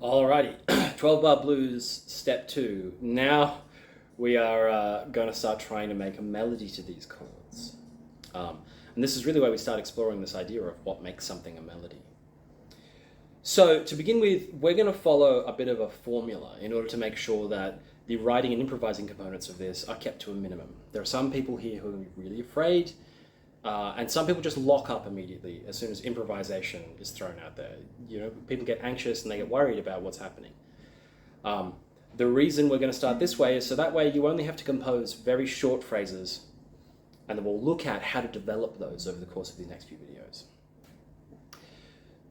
Alrighty, 12 bar blues, step 2. Now we are going to start trying to make a melody to these chords. And this is really where we start exploring this idea of what makes something a melody. So to begin with, we're going to follow a bit of a formula in order to make sure that the writing and improvising components of this are kept to a minimum. There are some people here who are really afraid, and some people just lock up immediately as soon as improvisation is thrown out there. You know, people get anxious and they get worried about what's happening. The reason we're going to start this way is so that way you only have to compose very short phrases, and then we'll look at how to develop those over the course of these next few videos.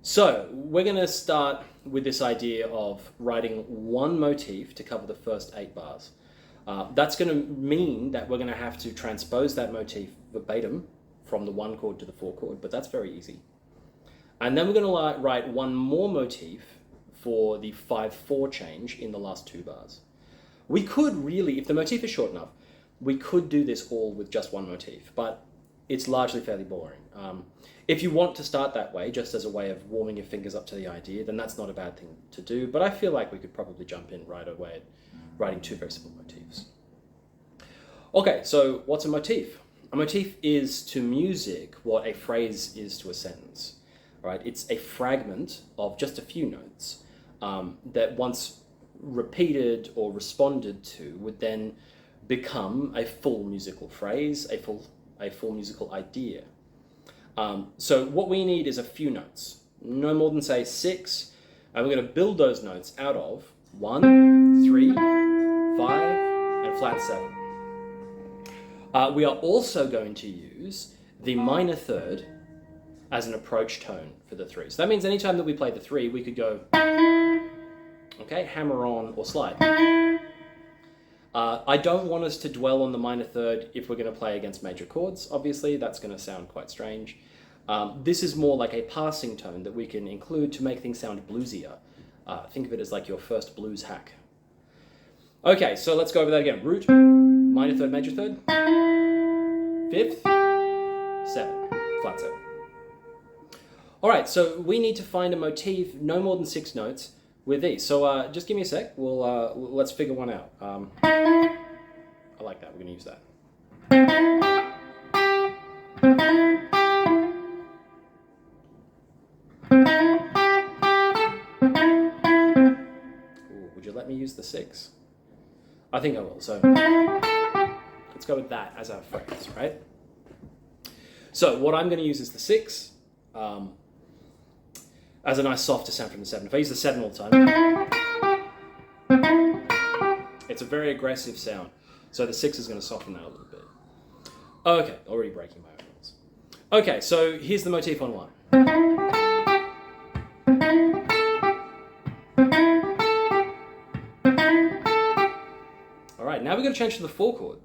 So we're going to start with this idea of writing one motif to cover the first 8 bars. That's going to mean that we're going to have to transpose that motif verbatim from the 1 chord to the 4 chord, but that's very easy. And then we're going to write one more motif for the 5/4 change in the last 2 bars. We could really, if the motif is short enough, we could do this all with just one motif, but it's largely fairly boring. If you want to start that way, just as a way of warming your fingers up to the idea, then that's not a bad thing to do, but I feel like we could probably jump in right away at writing 2 very simple motifs. Okay, so what's a motif? A motif is to music what a phrase is to a sentence, right? It's a fragment of just a few notes that once repeated or responded to would then become a full musical phrase, a full musical idea. So what we need is a few notes, no more than say 6, and we're going to build those notes out of 1, 3, 5, and flat 7. We are also going to use the minor third as an approach tone for the 3. So that means anytime that we play the 3, we could go, okay, hammer on or slide. I don't want us to dwell on the minor third if we're going to play against major chords. Obviously, that's going to sound quite strange. This is more like a passing tone that we can include to make things sound bluesier. Think of it as like your first blues hack. Okay, so let's go over that again. Root, minor third, major third, 5th, 7, flat 7. All right, so we need to find a motif no more than 6 notes with these. So just give me a sec. Let's figure one out. I like that. We're going to use that. Ooh, would you let me use the 6? I think I will. So let's go with that as our phrase, right? So what I'm going to use is the 6. As a nice softer sound from the 7. If I use the 7 all the time, it's a very aggressive sound. So the 6 is going to soften that a little bit. Okay, already breaking my own rules. Okay, so here's the motif on 1. All right, now we're going to change to the 4 chord.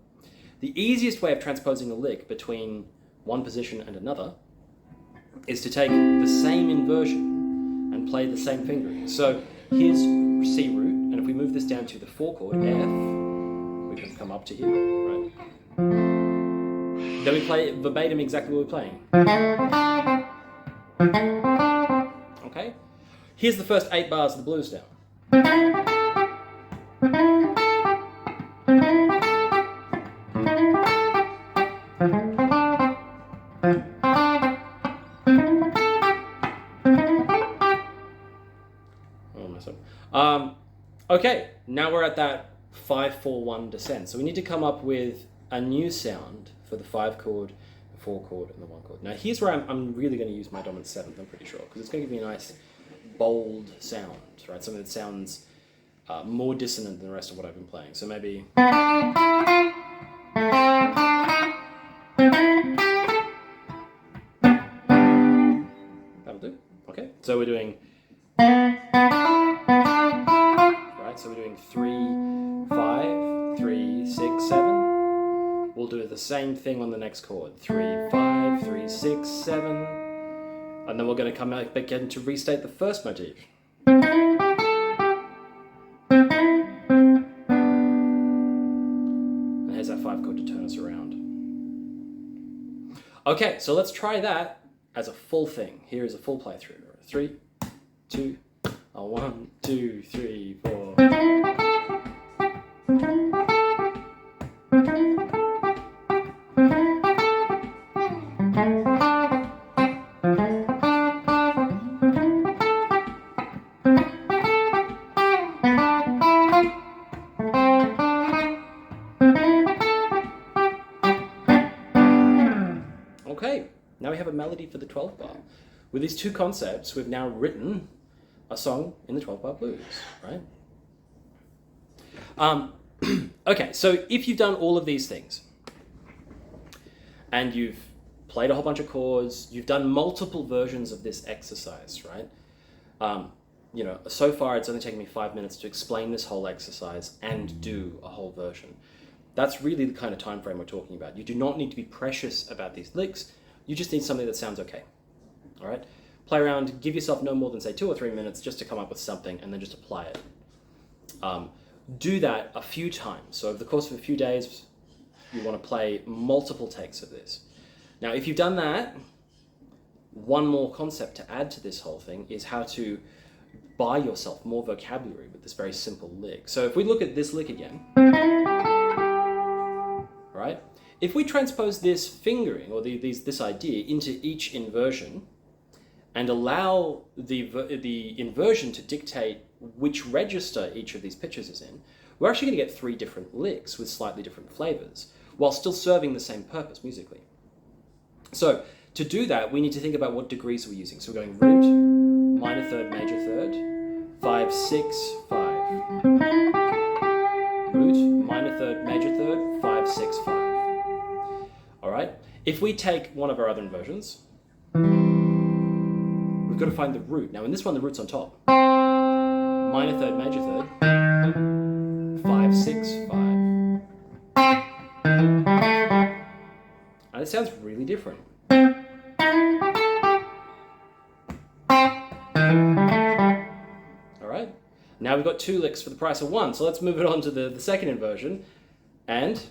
The easiest way of transposing a lick between one position and another is to take the same inversion and play the same fingering. So here's C root, and if we move this down to the 4 chord, F, we can come up to here, right? Then we play verbatim exactly what we're playing. Okay? Here's the first 8 bars of the blues now. Okay, now we're at that 5/4/1 descent. So we need to come up with a new sound for the 5 chord, the 4 chord, and the 1 chord. Now here's where I'm really going to use my dominant 7th, I'm pretty sure, because it's going to give me a nice, bold sound, right? Something that sounds more dissonant than the rest of what I've been playing. So maybe... That'll do. Okay, so we're doing... So we're doing 3, 5, 3, 6, 7. We'll do the same thing on the next chord. 3, 5, 3, 6, 7. And then we're going to come back again to restate the first motif. And here's our 5 chord to turn us around. Okay, so let's try that as a full thing. Here is a full playthrough. 3, 2, 1, 2, 3, 4. Okay, now we have a melody for the 12 bar. With these two concepts, we've now written a song in the 12 bar blues, right? Okay, so if you've done all of these things and you've played a whole bunch of chords, you've done multiple versions of this exercise, right? You know, so far it's only taken me 5 minutes to explain this whole exercise and do a whole version. That's really the kind of time frame we're talking about. You do not need to be precious about these licks. You just need something that sounds okay. All right? Play around, give yourself no more than, say, 2 or 3 minutes just to come up with something and then just apply it. Do that a few times. So over the course of a few days, you want to play multiple takes of this. Now, if you've done that, one more concept to add to this whole thing is how to buy yourself more vocabulary with this very simple lick. So if we look at this lick again, right? If we transpose this fingering or this idea into each inversion and allow the inversion to dictate which register each of these pitches is in, we're actually going to get 3 different licks with slightly different flavors while still serving the same purpose musically. So to do that, we need to think about what degrees we're using. So we're going root, minor third, major third, 5, 6, 5. Root, minor third, major third, 5, 6, 5. All right. If we take one of our other inversions, we've got to find the root. Now in this one, the root's on top. Minor third, major third, 5, 6, 5. And it sounds really different. All right. Now we've got 2 licks for the price of 1. So let's move it on to the second inversion and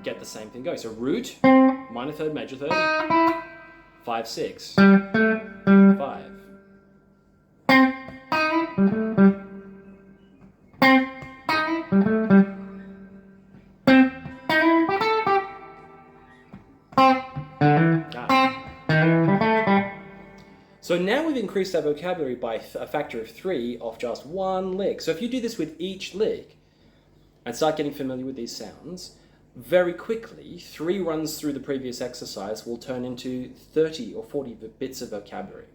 get the same thing going. So root, minor third, major third, 5, 6, 5. So now we've increased our vocabulary by a factor of 3 off just 1 lick. So if you do this with each lick and start getting familiar with these sounds, very quickly, 3 runs through the previous exercise will turn into 30 or 40 bits of vocabulary.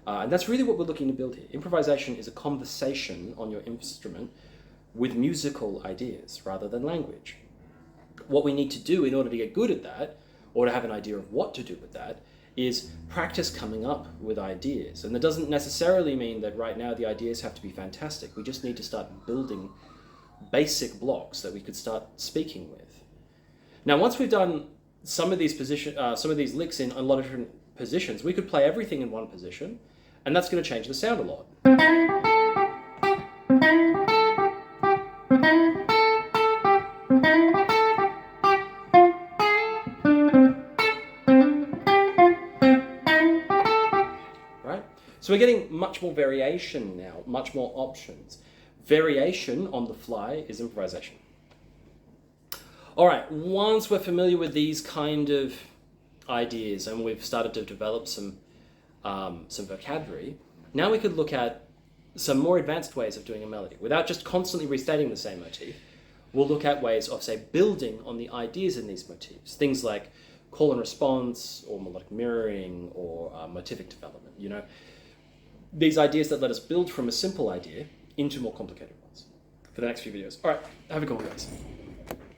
And that's really what we're looking to build here. Improvisation is a conversation on your instrument with musical ideas rather than language. What we need to do in order to get good at that, or to have an idea of what to do with that, is practice coming up with ideas. And that doesn't necessarily mean that right now the ideas have to be fantastic. We just need to start building basic blocks that we could start speaking with. Now, once we've done some of these licks in a lot of different positions, we could play everything in one position, and that's going to change the sound a lot. So we're getting much more variation now, much more options. Variation on the fly is improvisation. All right, once we're familiar with these kind of ideas and we've started to develop some vocabulary, now we could look at some more advanced ways of doing a melody. Without just constantly restating the same motif, we'll look at ways of, say, building on the ideas in these motifs. Things like call and response, or melodic mirroring, or motivic development, you know. These ideas that let us build from a simple idea into more complicated ones for the next few videos. All right, have a good one, guys.